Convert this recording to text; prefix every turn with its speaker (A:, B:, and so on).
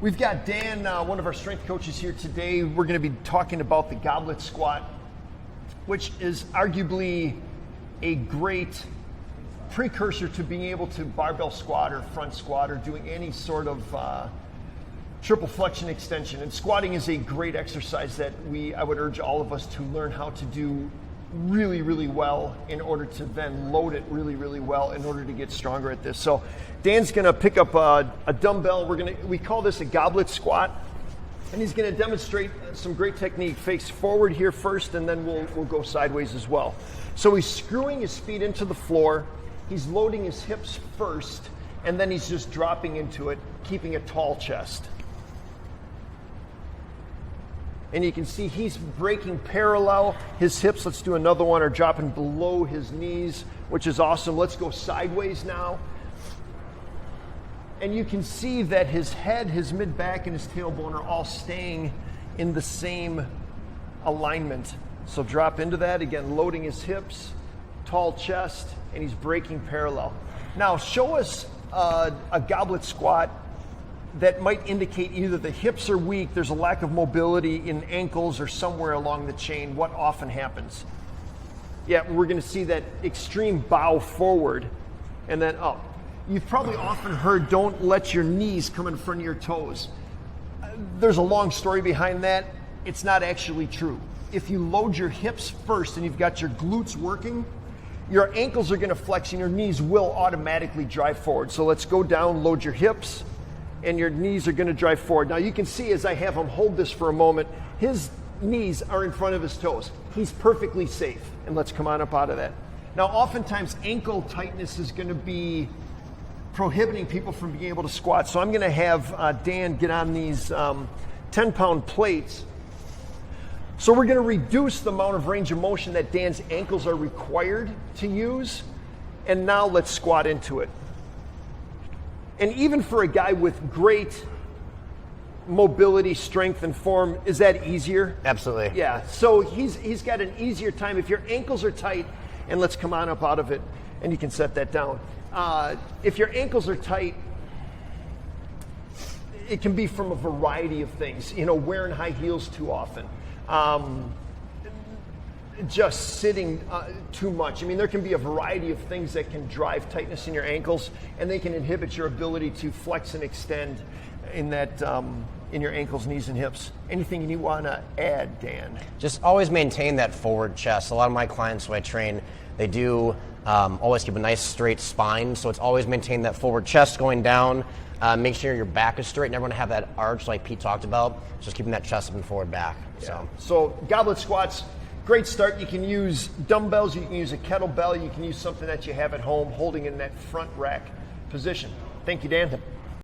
A: We've got Dan, one of our strength coaches here today. We're going to be talking about the Goblet Squat, which is arguably a great precursor to being able to barbell squat or front squat or doing any sort of triple flexion extension. And squatting is a great exercise that I would urge all of us to learn how to do really, really well in order to then load it really, really well in order to get stronger at this. So Dan's gonna pick up a dumbbell. We call this a goblet squat, and he's gonna demonstrate some great technique. Face forward here first, and then we'll go sideways as well. So he's screwing his feet into the floor, he's loading his hips first, and then he's just dropping into it, keeping a tall chest. And you can see he's breaking parallel. His hips, let's do another one, are dropping below his knees, which is awesome. Let's go sideways now. And you can see that his head, his mid-back, and his tailbone are all staying in the same alignment. So drop into that, again, loading his hips, tall chest, and he's breaking parallel. Now show us a goblet squat that might indicate either the hips are weak, there's a lack of mobility in ankles or somewhere along the chain. What often happens? Yeah, we're gonna see that extreme bow forward and then up. You've probably often heard, don't let your knees come in front of your toes. There's a long story behind that. It's not actually true. If you load your hips first and you've got your glutes working, your ankles are gonna flex and your knees will automatically drive forward. So let's go down, load your hips, and your knees are gonna drive forward. Now you can see as I have him hold this for a moment, his knees are in front of his toes. He's perfectly safe. And let's come on up out of that. Now oftentimes ankle tightness is gonna be prohibiting people from being able to squat. So I'm gonna have Dan get on these 10-pound plates. So we're gonna reduce the amount of range of motion that Dan's ankles are required to use. And now let's squat into it. And even for a guy with great mobility, strength, and form, is that easier?
B: Absolutely.
A: Yeah, so he's got an easier time. If your ankles are tight, and let's come on up out of it, and you can set that down. If your ankles are tight, it can be from a variety of things. You know, wearing high heels too often. Just sitting too much. I mean, there can be a variety of things that can drive tightness in your ankles, and they can inhibit your ability to flex and extend in that in your ankles, knees, and hips. Anything you want to add, Dan?
B: Just always maintain that forward chest. A lot of my clients who I train, they do always keep a nice straight spine, so it's always maintain that forward chest going down. Make sure your back is straight. Never want to have that arch like Pete talked about. Just keeping that chest up and forward back.
A: Yeah. So goblet squats. Great start. You can use dumbbells, you can use a kettlebell, you can use something that you have at home holding in that front rack position. Thank you, Dan.